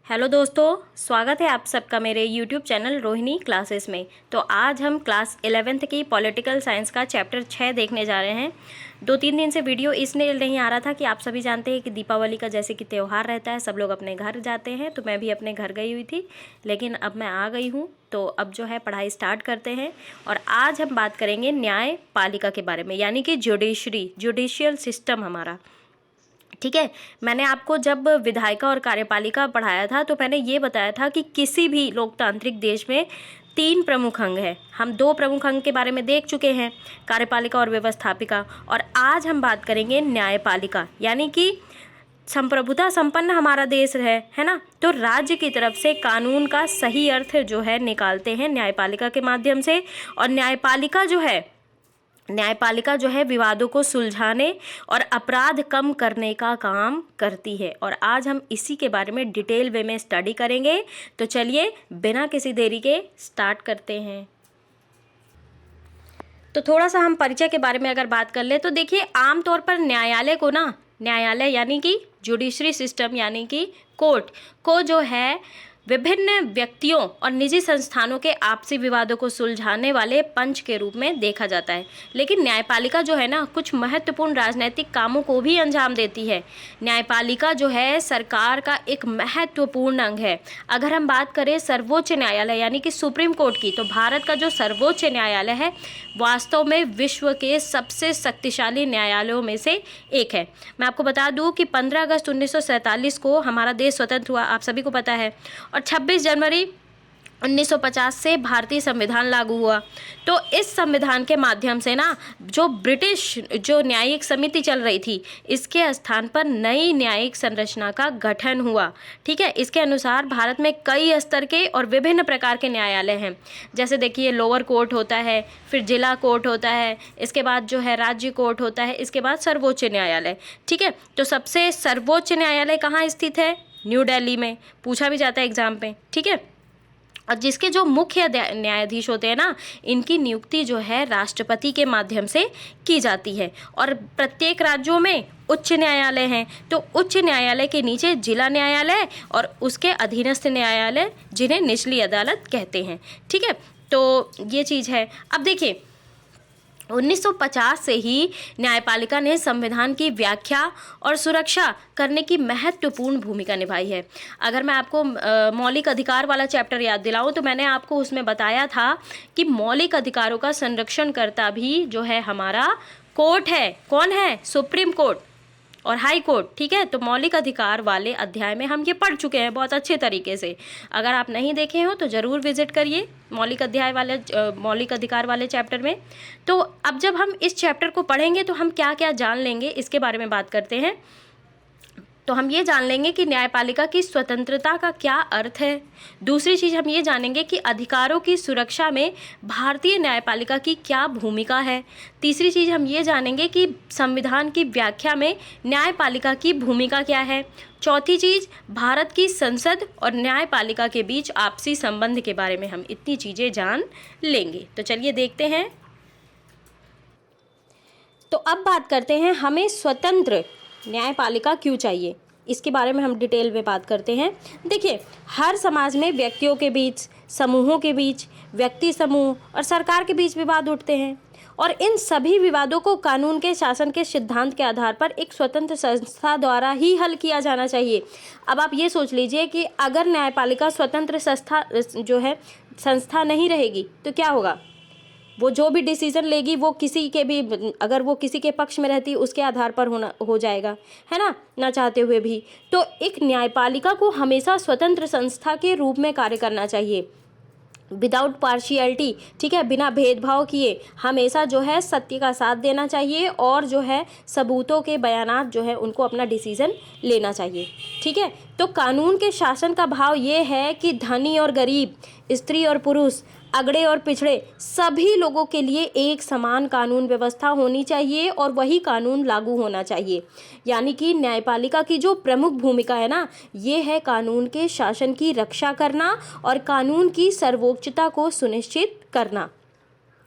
Hello दोस्तों, स्वागत है आप सबका मेरे यूट्यूब चैनल रोहिणी क्लासेस में। तो आज हम क्लास 11th की पॉलिटिकल साइंस का चैप्टर 6 देखने जा रहे हैं। 2-3 दिन से वीडियो इसलिए नहीं आ रहा था कि आप सभी जानते हैं कि दीपावली का जैसे कि त्यौहार रहता है, सब लोग अपने घर जाते हैं, तो मैं भी अपने घर गई हुई थी, लेकिन अब मैं आ गई हूँ। तो अब जो है पढ़ाई स्टार्ट करते हैं और आज हम बात करेंगे न्यायपालिका के बारे में, यानी कि जुडिशियल सिस्टम हमारा। ठीक है, मैंने आपको जब विधायिका और कार्यपालिका पढ़ाया था तो मैंने ये बताया था कि किसी भी लोकतांत्रिक देश में 3 प्रमुख अंग हैं। हम 2 प्रमुख अंग के बारे में देख चुके हैं, कार्यपालिका और व्यवस्थापिका। और आज हम बात करेंगे न्यायपालिका, यानी कि संप्रभुता संपन्न हमारा देश है ना। तो राज्य की तरफ से कानून का सही अर्थ जो है निकालते हैं न्यायपालिका के माध्यम से। और न्यायपालिका जो है विवादों को सुलझाने और अपराध कम करने का काम करती है। और आज हम इसी के बारे में डिटेल वे में स्टडी करेंगे। तो चलिए बिना किसी देरी के स्टार्ट करते हैं। तो थोड़ा सा हम परिचय के बारे में अगर बात कर ले तो देखिए, आमतौर पर न्यायालय यानी कि जुडिशरी सिस्टम यानी कि कोर्ट को जो है विभिन्न व्यक्तियों और निजी संस्थानों के आपसी विवादों को सुलझाने वाले पंच के रूप में देखा जाता है। लेकिन न्यायपालिका जो है ना, कुछ महत्वपूर्ण राजनीतिक कामों को भी अंजाम देती है। न्यायपालिका जो है सरकार का एक महत्वपूर्ण अंग है। अगर हम बात करें सर्वोच्च न्यायालय यानी कि सुप्रीम कोर्ट की, तो भारत का जो सर्वोच्च न्यायालय है वास्तव में विश्व के सबसे शक्तिशाली न्यायालयों में से एक है। मैं आपको बता दूं कि 15 अगस्त 1947 को हमारा देश स्वतंत्र हुआ, आप सभी को पता है। और 26 जनवरी 1950 से भारतीय संविधान लागू हुआ। तो इस संविधान के माध्यम से ना जो ब्रिटिश न्यायिक समिति चल रही थी, इसके स्थान पर नई न्यायिक संरचना का गठन हुआ। ठीक है, इसके अनुसार भारत में कई स्तर के और विभिन्न प्रकार के न्यायालय हैं। जैसे देखिए, लोअर कोर्ट होता है, फिर जिला कोर्ट होता है, इसके बाद जो है राज्य कोर्ट होता है, इसके बाद सर्वोच्च न्यायालय। ठीक है, तो सबसे सर्वोच्च न्यायालय कहाँ स्थित है? न्यू दिल्ली में। पूछा भी जाता है एग्जाम पे। ठीक है, और जिसके जो मुख्य न्यायाधीश होते हैं ना, इनकी नियुक्ति जो है राष्ट्रपति के माध्यम से की जाती है। और प्रत्येक राज्यों में उच्च न्यायालय हैं। तो उच्च न्यायालय के नीचे जिला न्यायालय और उसके अधीनस्थ न्यायालय, जिन्हें निचली अदालत कहते हैं। ठीक है, तो ये चीज़ है। अब देखिए, 1950 से ही न्यायपालिका ने संविधान की व्याख्या और सुरक्षा करने की महत्वपूर्ण भूमिका निभाई है। अगर मैं आपको मौलिक अधिकार वाला चैप्टर याद दिलाऊं तो मैंने आपको उसमें बताया था कि मौलिक अधिकारों का संरक्षण करता भी जो है हमारा कोर्ट है। कौन है? सुप्रीम कोर्ट और हाई कोर्ट। ठीक है, तो मौलिक अधिकार वाले अध्याय में हम ये पढ़ चुके हैं बहुत अच्छे तरीके से। अगर आप नहीं देखे हो तो ज़रूर विजिट करिए मौलिक अधिकार वाले चैप्टर में। तो अब जब हम इस चैप्टर को पढ़ेंगे तो हम क्या क्या जान लेंगे, इसके बारे में बात करते हैं। तो हम ये जान लेंगे कि न्यायपालिका की स्वतंत्रता का क्या अर्थ है। दूसरी चीज़ हम ये जानेंगे कि अधिकारों की सुरक्षा में भारतीय न्यायपालिका की क्या भूमिका है। तीसरी चीज़ हम ये जानेंगे कि संविधान की व्याख्या में न्यायपालिका की भूमिका क्या है। चौथी चीज़, भारत की संसद और न्यायपालिका के बीच आपसी संबंध के बारे में हम इतनी चीज़ें जान लेंगे। तो चलिए देखते हैं। तो अब बात करते हैं, हमें स्वतंत्र न्यायपालिका क्यों चाहिए, इसके बारे में हम डिटेल में बात करते हैं। देखिए, हर समाज में व्यक्तियों के बीच, समूहों के बीच, व्यक्ति समूह और सरकार के बीच विवाद उठते हैं। और इन सभी विवादों को कानून के शासन के सिद्धांत के आधार पर एक स्वतंत्र संस्था द्वारा ही हल किया जाना चाहिए। अब आप ये सोच लीजिए कि अगर न्यायपालिका स्वतंत्र संस्था नहीं रहेगी तो क्या होगा? वो जो भी डिसीजन लेगी वो अगर वो किसी के पक्ष में रहती उसके आधार पर हो जाएगा, है ना चाहते हुए भी। तो एक न्यायपालिका को हमेशा स्वतंत्र संस्था के रूप में कार्य करना चाहिए, विदाउट पार्शियलिटी। ठीक है, बिना भेदभाव किए हमेशा जो है सत्य का साथ देना चाहिए और जो है सबूतों के बयानात जो है उनको अपना डिसीजन लेना चाहिए। ठीक है, तो कानून के शासन का भाव ये है कि धनी और गरीब, स्त्री और पुरुष, अगड़े और पिछड़े सभी लोगों के लिए एक समान कानून व्यवस्था होनी चाहिए और वही कानून लागू होना चाहिए। यानी कि न्यायपालिका की जो प्रमुख भूमिका है ना, ये है कानून के शासन की रक्षा करना और कानून की सर्वोच्चता को सुनिश्चित करना।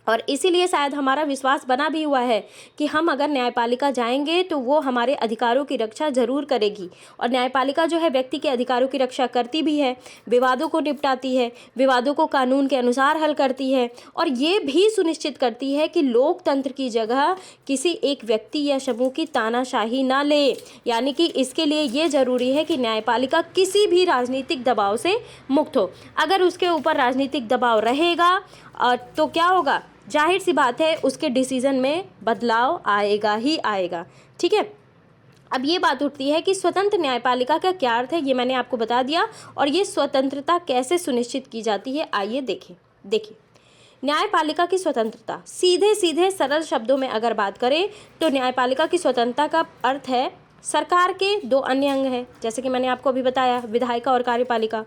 और इसीलिए शायद हमारा विश्वास बना भी हुआ है कि हम अगर न्यायपालिका जाएंगे तो वो हमारे अधिकारों की रक्षा जरूर करेगी। और न्यायपालिका जो है व्यक्ति के अधिकारों की रक्षा करती भी है, विवादों को निपटाती है, विवादों को कानून के अनुसार हल करती है, और ये भी सुनिश्चित करती है कि लोकतंत्र की जगह किसी एक व्यक्ति या समूह की तानाशाही ना ले। यानी कि इसके लिए ये ज़रूरी है कि न्यायपालिका किसी भी राजनीतिक दबाव से मुक्त हो। अगर उसके ऊपर राजनीतिक दबाव रहेगा तो क्या होगा, जाहिर सी बात है उसके डिसीजन में बदलाव आएगा ही आएगा। ठीक है, अब ये बात उठती है कि स्वतंत्र न्यायपालिका का क्या अर्थ है, ये मैंने आपको बता दिया। और ये स्वतंत्रता कैसे सुनिश्चित की जाती है, आइए देखिए न्यायपालिका की स्वतंत्रता। सीधे सीधे सरल शब्दों में अगर बात करें तो न्यायपालिका की स्वतंत्रता का अर्थ है सरकार के दो अन्य अंग हैं, जैसे कि मैंने आपको अभी बताया, विधायिका और कार्यपालिका।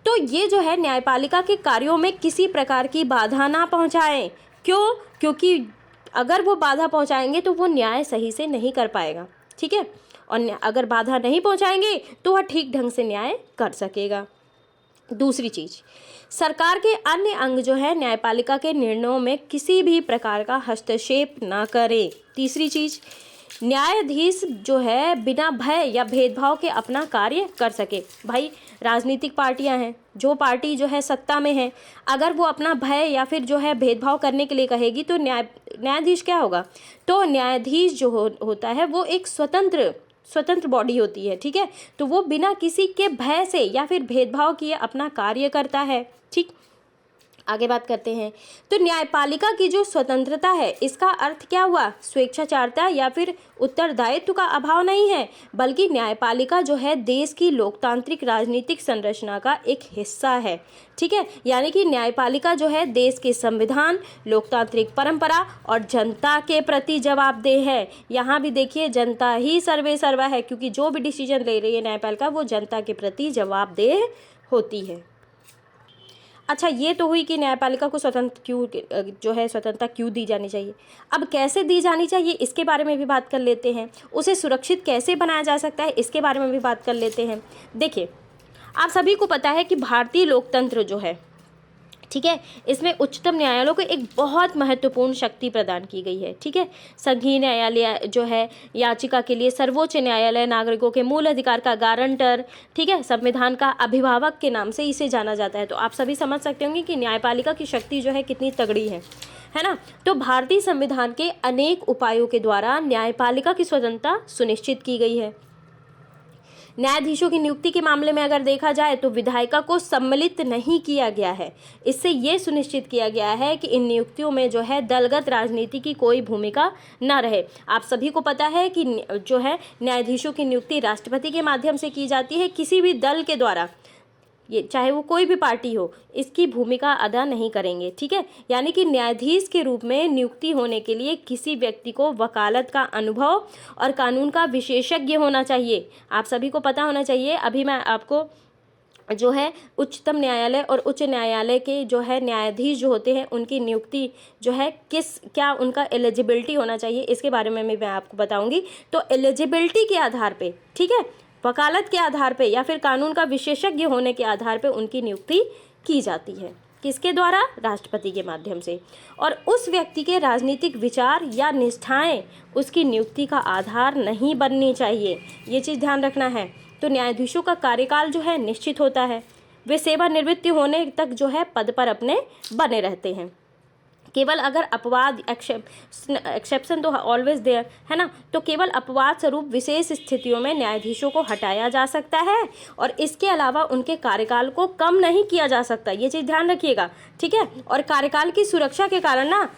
तो ये जो है न्यायपालिका के कार्यों में किसी प्रकार की बाधा ना पहुंचाएं। क्यों? क्योंकि अगर वो बाधा पहुंचाएंगे तो वो न्याय सही से नहीं कर पाएगा। ठीक है, और अगर बाधा नहीं पहुंचाएंगे तो वह ठीक ढंग से न्याय कर सकेगा। दूसरी चीज, सरकार के अन्य अंग जो है न्यायपालिका के निर्णयों में किसी भी प्रकार का हस्तक्षेप ना करें। तीसरी चीज, न्यायाधीश जो है बिना भय या भेदभाव के अपना कार्य कर सके। भाई राजनीतिक पार्टियां हैं, जो पार्टी जो है सत्ता में है, अगर वो अपना भय या फिर जो है भेदभाव करने के लिए कहेगी तो न्यायाधीश क्या होगा, तो न्यायाधीश जो होता है वो एक स्वतंत्र बॉडी होती है। ठीक है, तो वो बिना किसी के भय से या फिर भेदभाव किए अपना कार्य करता है। ठीक, आगे बात करते हैं। तो न्यायपालिका की जो स्वतंत्रता है इसका अर्थ क्या हुआ, स्वेच्छाचारिता या फिर उत्तरदायित्व का अभाव नहीं है, बल्कि न्यायपालिका जो है देश की लोकतांत्रिक राजनीतिक संरचना का एक हिस्सा है। ठीक है, यानी कि न्यायपालिका जो है देश के संविधान, लोकतांत्रिक परंपरा और जनता के प्रति जवाबदेह है। यहाँ भी देखिए जनता ही सर्वे सर्वा है, क्योंकि जो भी डिसीजन ले रही है न्यायपालिका वो जनता के प्रति जवाबदेह होती है। अच्छा, ये तो हुई कि न्यायपालिका को स्वतंत्रता क्यों दी जानी चाहिए। अब कैसे दी जानी चाहिए इसके बारे में भी बात कर लेते हैं। उसे सुरक्षित कैसे बनाया जा सकता है इसके बारे में भी बात कर लेते हैं। देखिए, आप सभी को पता है कि भारतीय लोकतंत्र जो है, ठीक है, इसमें उच्चतम न्यायालय को एक बहुत महत्वपूर्ण शक्ति प्रदान की गई है। ठीक है, संघीय न्यायालय जो है याचिका के लिए, सर्वोच्च न्यायालय नागरिकों के मूल अधिकार का गारंटर, ठीक है, संविधान का अभिभावक के नाम से इसे जाना जाता है। तो आप सभी समझ सकते होंगे कि न्यायपालिका की शक्ति जो है कितनी तगड़ी है ना। तो भारतीय संविधान के अनेक उपायों के द्वारा न्यायपालिका की स्वतंत्रता सुनिश्चित की गई है। न्यायाधीशों की नियुक्ति के मामले में अगर देखा जाए तो विधायिका को सम्मिलित नहीं किया गया है। इससे ये सुनिश्चित किया गया है कि इन नियुक्तियों में जो है दलगत राजनीति की कोई भूमिका न रहे। आप सभी को पता है कि जो है न्यायाधीशों की नियुक्ति राष्ट्रपति के माध्यम से की जाती है, किसी भी दल के द्वारा, ये चाहे वो कोई भी पार्टी हो, इसकी भूमिका अदा नहीं करेंगे। ठीक है, यानी कि न्यायाधीश के रूप में नियुक्ति होने के लिए किसी व्यक्ति को वकालत का अनुभव और कानून का विशेषज्ञ होना चाहिए। आप सभी को पता होना चाहिए। अभी मैं आपको जो है उच्चतम न्यायालय और उच्च न्यायालय के जो है न्यायाधीश जो होते हैं उनकी नियुक्ति जो है क्या उनका एलिजिबिलिटी होना चाहिए, इसके बारे में मैं आपको बताऊंगी। तो एलिजिबिलिटी के आधार पे, ठीक है, वकालत के आधार पे या फिर कानून का विशेषज्ञ होने के आधार पे उनकी नियुक्ति की जाती है। किसके द्वारा? राष्ट्रपति के माध्यम से। और उस व्यक्ति के राजनीतिक विचार या निष्ठाएं उसकी नियुक्ति का आधार नहीं बननी चाहिए, ये चीज़ ध्यान रखना है। तो न्यायाधीशों का कार्यकाल जो है निश्चित होता है, वे सेवानिवृत्ति होने तक जो है पद पर अपने बने रहते हैं। केवल अगर अपवाद, एक्सेप्शन तो ऑलवेज देयर है ना, तो केवल अपवाद स्वरूप विशेष स्थितियों में न्यायाधीशों को हटाया जा सकता है और इसके अलावा उनके कार्यकाल को कम नहीं किया जा सकता, ये चीज़ ध्यान रखिएगा। ठीक है, और कार्यकाल की सुरक्षा के कारण ना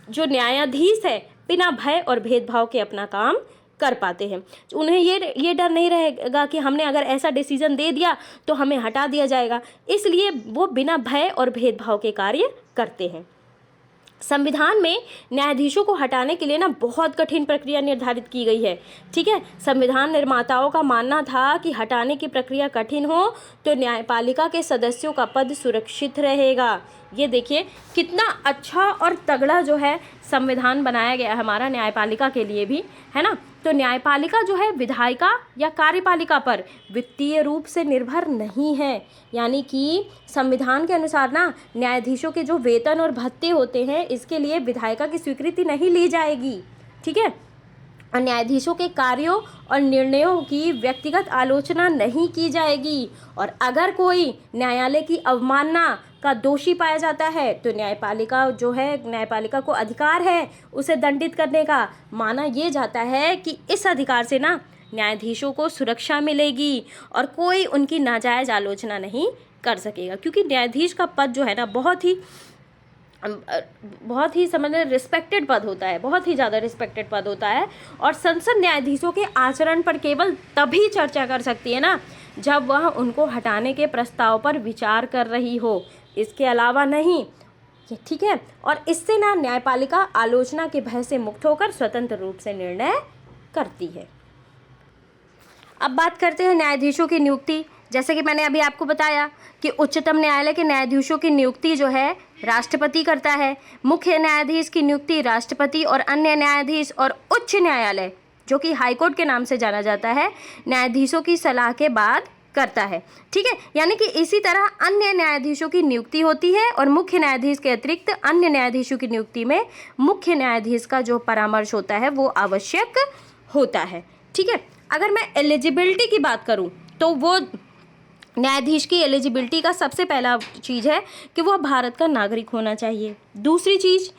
जो न्यायाधीश है बिना भय और भेदभाव के अपना काम कर पाते हैं। उन्हें ये डर नहीं रहेगा कि हमने अगर ऐसा डिसीजन दे दिया तो हमें हटा दिया जाएगा, इसलिए वो बिना भय और भेदभाव के कार्य करते हैं। संविधान में न्यायाधीशों को हटाने के लिए ना बहुत कठिन प्रक्रिया निर्धारित की गई है। ठीक है, संविधान निर्माताओं का मानना था कि हटाने की प्रक्रिया कठिन हो तो न्यायपालिका के सदस्यों का पद सुरक्षित रहेगा। ये देखिए कितना अच्छा और तगड़ा जो है संविधान बनाया गया है हमारा न्यायपालिका के लिए भी, है ना। तो न्यायपालिका जो है विधायिका या कार्यपालिका पर वित्तीय रूप से निर्भर नहीं है। यानी कि संविधान के अनुसार ना न्यायाधीशों के जो वेतन और भत्ते होते हैं इसके लिए विधायिका की स्वीकृति नहीं ली जाएगी, ठीक है। और न्यायाधीशों के कार्यों और निर्णयों की व्यक्तिगत आलोचना नहीं की जाएगी। और अगर कोई न्यायालय की अवमानना का दोषी पाया जाता है तो न्यायपालिका को अधिकार है उसे दंडित करने का। माना ये जाता है कि इस अधिकार से ना न्यायाधीशों को सुरक्षा मिलेगी और कोई उनकी नाजायज आलोचना नहीं कर सकेगा, क्योंकि न्यायाधीश का पद जो है ना बहुत ही समझ रिस्पेक्टेड पद होता है, बहुत ही ज़्यादा रिस्पेक्टेड पद होता है। और संसद न्यायाधीशों के आचरण पर केवल तभी चर्चा कर सकती है ना जब वह उनको हटाने के प्रस्ताव पर विचार कर रही हो, इसके अलावा नहीं, ठीक है। और इससे ना न्यायपालिका आलोचना के भय से मुक्त होकर स्वतंत्र रूप से निर्णय करती है। अब बात करते हैं न्यायाधीशों की नियुक्ति। जैसे कि मैंने अभी आपको बताया कि उच्चतम न्यायालय के न्यायाधीशों की नियुक्ति जो है राष्ट्रपति करता है, मुख्य न्यायाधीश की नियुक्ति राष्ट्रपति और अन्य न्यायाधीश और उच्च न्यायालय जो कि हाईकोर्ट के नाम से जाना जाता है न्यायाधीशों की सलाह के बाद करता है, ठीक है। यानी कि इसी तरह अन्य न्यायाधीशों की नियुक्ति होती है और मुख्य न्यायाधीश के अतिरिक्त अन्य न्यायाधीशों की नियुक्ति में मुख्य न्यायाधीश का जो परामर्श होता है वो आवश्यक होता है, ठीक है। अगर मैं एलिजिबिलिटी की बात करूं तो वो न्यायाधीश की एलिजिबिलिटी का सबसे पहला चीज़ है कि वह भारत का नागरिक होना चाहिए। दूसरी चीज़,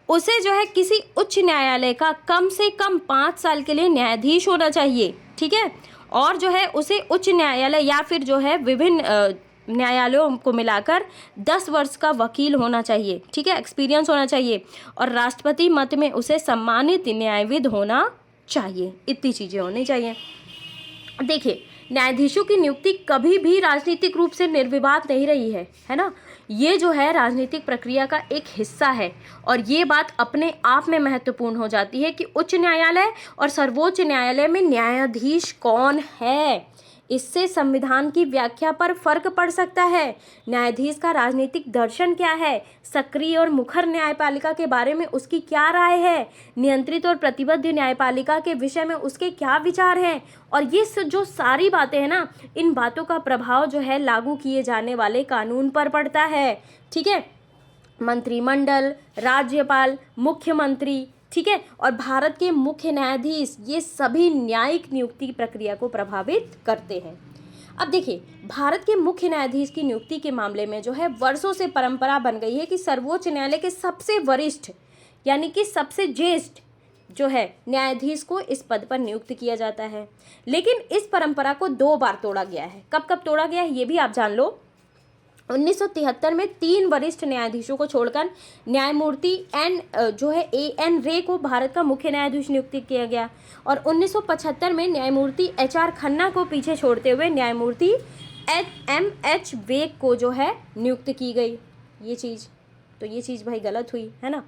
उसे जो है किसी उच्च न्यायालय का कम से कम 5 साल के लिए न्यायाधीश होना चाहिए, ठीक है। और जो है उसे उच्च न्यायालय या फिर जो है विभिन्न न्यायालयों को मिलाकर 10 वर्ष का वकील होना चाहिए, ठीक है, एक्सपीरियंस होना चाहिए। और राष्ट्रपति मत में उसे सम्मानित न्यायविद होना चाहिए। इतनी चीज़ें होनी चाहिए। देखिए, न्यायाधीशों की नियुक्ति कभी भी राजनीतिक रूप से निर्विवाद नहीं रही है ना। ये जो है राजनीतिक प्रक्रिया का एक हिस्सा है और ये बात अपने आप में महत्वपूर्ण हो जाती है कि उच्च न्यायालय और सर्वोच्च न्यायालय में न्यायाधीश कौन है। इससे संविधान की व्याख्या पर फर्क पड़ सकता है। न्यायाधीश का राजनीतिक दर्शन क्या है, सक्रिय और मुखर न्यायपालिका के बारे में उसकी क्या राय है, नियंत्रित और प्रतिबद्ध न्यायपालिका के विषय में उसके क्या विचार हैं। और ये जो सारी बातें हैं ना, इन बातों का प्रभाव जो है लागू किए जाने वाले कानून पर पड़ता है, ठीक है। मंत्रिमंडल, राज्यपाल, मुख्यमंत्री, ठीक है, और भारत के मुख्य न्यायाधीश, ये सभी न्यायिक नियुक्ति प्रक्रिया को प्रभावित करते हैं। अब देखिए, भारत के मुख्य न्यायाधीश की नियुक्ति के मामले में जो है वर्षों से परंपरा बन गई है कि सर्वोच्च न्यायालय के सबसे वरिष्ठ यानी कि सबसे ज्येष्ठ जो है न्यायाधीश को इस पद पर नियुक्त किया जाता है। लेकिन इस परंपरा को 2 बार तोड़ा गया है। कब कब तोड़ा गया है ये भी आप जान लो। 1973 में 3 वरिष्ठ न्यायाधीशों को छोड़कर न्यायमूर्ति A.N. रे को भारत का मुख्य न्यायाधीश नियुक्त किया गया। और 1975 में न्यायमूर्ति HR खन्ना को पीछे छोड़ते हुए न्यायमूर्ति M.H. वेग को जो है नियुक्त की गई। ये चीज़ भाई गलत हुई है ना।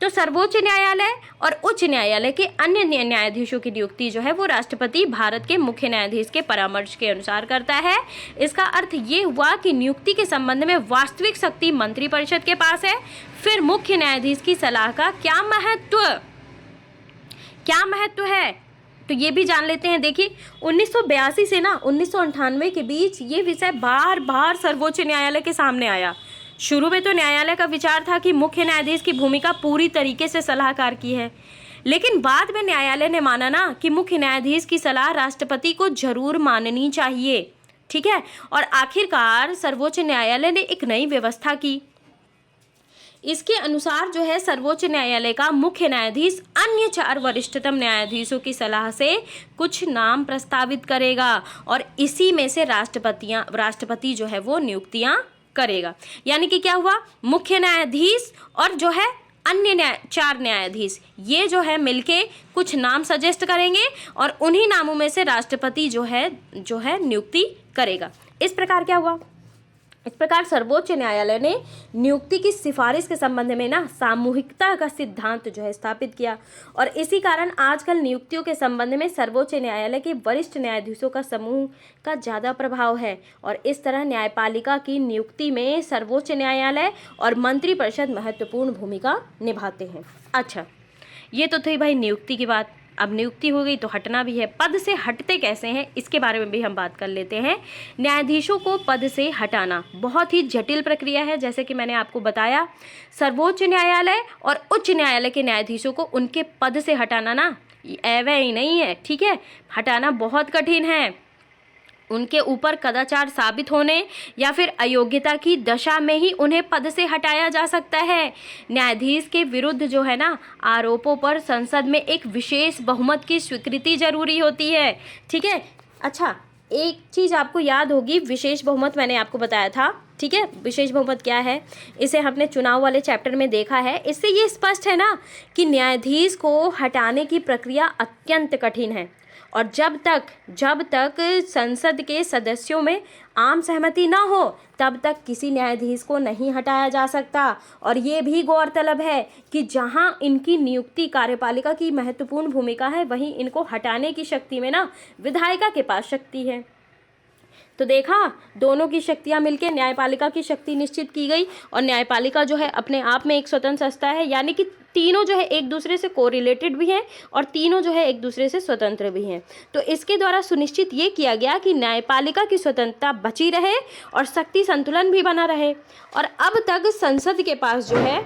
तो सर्वोच्च न्यायालय और उच्च न्यायालय के अन्य न्यायाधीशों की नियुक्ति जो है वो राष्ट्रपति भारत के मुख्य न्यायाधीश के परामर्श के अनुसार करता है। इसका अर्थ ये हुआ कि नियुक्ति के संबंध में वास्तविक शक्ति मंत्रिपरिषद के पास है। फिर मुख्य न्यायाधीश की सलाह का क्या महत्व है तो ये भी जान लेते हैं। देखिए, 1982 से ना 1998 के बीच ये विषय बार बार सर्वोच्च न्यायालय के सामने आया। शुरू में तो न्यायालय का विचार था कि मुख्य न्यायाधीश की भूमिका पूरी तरीके से सलाहकार की है, लेकिन बाद में न्यायालय ने माना ना कि मुख्य न्यायाधीश की सलाह राष्ट्रपति को जरूर माननी चाहिए, ठीक है। और आखिरकार सर्वोच्च न्यायालय ने एक नई व्यवस्था की। इसके अनुसार जो है सर्वोच्च न्यायालय का मुख्य न्यायाधीश अन्य 4 वरिष्ठतम न्यायाधीशों की सलाह से कुछ नाम प्रस्तावित करेगा और इसी में से राष्ट्रपति जो है वो नियुक्तियां करेगा। यानी कि क्या हुआ, मुख्य न्यायाधीश और जो है अन्य 4 न्यायाधीश ये जो है मिलके कुछ नाम सजेस्ट करेंगे और उन्हीं नामों में से राष्ट्रपति जो है नियुक्ति करेगा। इस प्रकार क्या हुआ, इस प्रकार सर्वोच्च न्यायालय ने नियुक्ति की सिफारिश के संबंध में ना सामूहिकता का सिद्धांत जो है स्थापित किया और इसी कारण आजकल नियुक्तियों के संबंध में सर्वोच्च न्यायालय के वरिष्ठ न्यायाधीशों का समूह का ज़्यादा प्रभाव है। और इस तरह न्यायपालिका की नियुक्ति में सर्वोच्च न्यायालय और मंत्रिपरिषद महत्वपूर्ण भूमिका निभाते हैं। अच्छा, ये तो थी भाई नियुक्ति की बात। अब नियुक्ति हो गई तो हटना भी है। पद से हटते कैसे हैं इसके बारे में भी हम बात कर लेते हैं। न्यायाधीशों को पद से हटाना बहुत ही जटिल प्रक्रिया है। जैसे कि मैंने आपको बताया, सर्वोच्च न्यायालय और उच्च न्यायालय के न्यायाधीशों को उनके पद से हटाना ना ऐवे ही नहीं है, ठीक है, हटाना बहुत कठिन है। उनके ऊपर कदाचार साबित होने या फिर अयोग्यता की दशा में ही उन्हें पद से हटाया जा सकता है। न्यायाधीश के विरुद्ध जो है ना आरोपों पर संसद में एक विशेष बहुमत की स्वीकृति जरूरी होती है, ठीक है। अच्छा, एक चीज़ आपको याद होगी, विशेष बहुमत मैंने आपको बताया था, ठीक है। विशेष बहुमत क्या है, इसे हमने चुनाव वाले चैप्टर में देखा है। इससे ये स्पष्ट है ना कि न्यायाधीश को हटाने की प्रक्रिया अत्यंत कठिन है और जब तक संसद के सदस्यों में आम सहमति न हो तब तक किसी न्यायाधीश को नहीं हटाया जा सकता। और ये भी गौरतलब है कि जहां इनकी नियुक्ति कार्यपालिका की महत्वपूर्ण भूमिका है, वहीं इनको हटाने की शक्ति में ना विधायिका के पास शक्ति है। तो देखा, दोनों की शक्तियां मिलकर न्यायपालिका की शक्ति निश्चित की गई। और न्यायपालिका जो है अपने आप में एक स्वतंत्र संस्था है, यानी कि तीनों जो है एक दूसरे से कोरिलेटेड भी हैं और तीनों जो है एक दूसरे से स्वतंत्र भी हैं। तो इसके द्वारा सुनिश्चित ये किया गया कि न्यायपालिका की स्वतंत्रता बची रहे और शक्ति संतुलन भी बना रहे। और अब तक संसद के पास जो है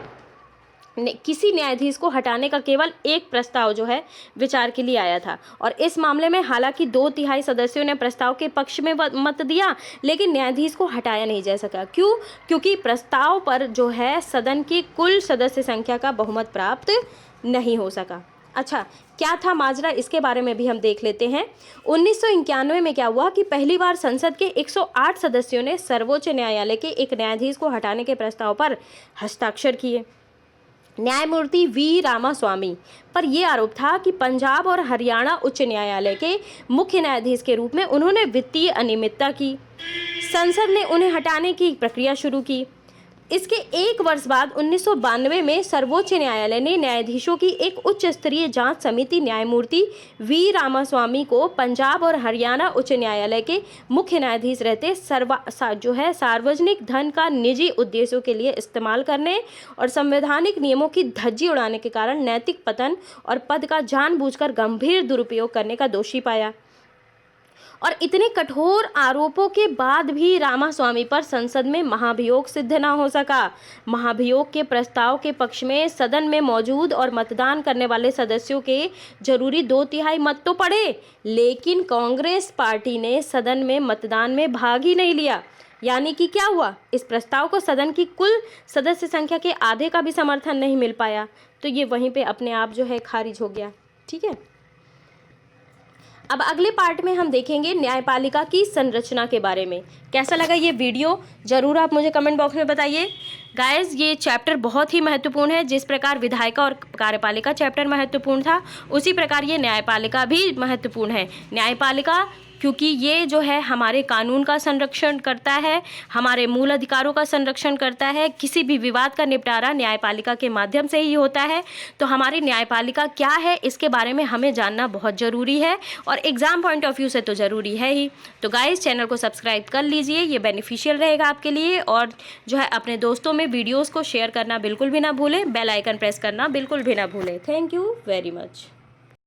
किसी न्यायाधीश को हटाने का केवल एक प्रस्ताव जो है विचार के लिए आया था। और इस मामले में हालांकि 2/3 सदस्यों ने प्रस्ताव के पक्ष में मत दिया, लेकिन न्यायाधीश को हटाया नहीं जा सका। क्यों? क्योंकि प्रस्ताव पर जो है सदन की कुल सदस्य संख्या का बहुमत प्राप्त नहीं हो सका। अच्छा, क्या था माजरा, इसके बारे में भी हम देख लेते हैं। 1991 में क्या हुआ कि पहली बार संसद के 108 सदस्यों ने सर्वोच्च न्यायालय के एक न्यायाधीश को हटाने के प्रस्ताव पर हस्ताक्षर किए। न्यायमूर्ति वी रामास्वामी पर यह आरोप था कि पंजाब और हरियाणा उच्च न्यायालय के मुख्य न्यायाधीश के रूप में उन्होंने वित्तीय अनियमितता की। संसद ने उन्हें हटाने की प्रक्रिया शुरू की। इसके एक वर्ष बाद 1992 में सर्वोच्च न्यायालय ने न्यायाधीशों की एक उच्च स्तरीय जांच समिति न्यायमूर्ति वी रामास्वामी को पंजाब और हरियाणा उच्च न्यायालय के मुख्य न्यायाधीश रहते सार्वजनिक धन का निजी उद्देश्यों के लिए इस्तेमाल करने और संवैधानिक नियमों की धज्जी उड़ाने के कारण नैतिक पतन और पद का जानबूझकर गंभीर दुरुपयोग करने का दोषी पाया। और इतने कठोर आरोपों के बाद भी रामास्वामी पर संसद में महाभियोग सिद्ध न हो सका। महाभियोग के प्रस्ताव के पक्ष में सदन में मौजूद और मतदान करने वाले सदस्यों के जरूरी 2/3 मत तो पड़े, लेकिन कांग्रेस पार्टी ने सदन में मतदान में भाग ही नहीं लिया। यानी कि क्या हुआ, इस प्रस्ताव को सदन की कुल सदस्य संख्या के आधे का भी समर्थन नहीं मिल पाया। तो ये वहीं पे अपने आप जो है खारिज हो गया, ठीक है। अब अगले पार्ट में हम देखेंगे न्यायपालिका की संरचना के बारे में। कैसा लगा ये वीडियो ज़रूर आप मुझे कमेंट बॉक्स में बताइए। गाइस, ये चैप्टर बहुत ही महत्वपूर्ण है। जिस प्रकार विधायिका और कार्यपालिका चैप्टर महत्वपूर्ण था, उसी प्रकार ये न्यायपालिका भी महत्वपूर्ण है। न्यायपालिका क्योंकि ये जो है हमारे कानून का संरक्षण करता है, हमारे मूल अधिकारों का संरक्षण करता है। किसी भी विवाद का निपटारा न्यायपालिका के माध्यम से ही होता है। तो हमारी न्यायपालिका क्या है, इसके बारे में हमें जानना बहुत ज़रूरी है और एग्ज़ाम पॉइंट ऑफ व्यू से तो ज़रूरी है ही। तो गाइस, चैनल को सब्सक्राइब कर लीजिए, ये बेनिफिशियल रहेगा आपके लिए। और जो है अपने दोस्तों में वीडियोज़ को शेयर करना बिल्कुल भी ना भूलें, बेल आइकन प्रेस करना बिल्कुल भी ना भूलें। Thank you very much.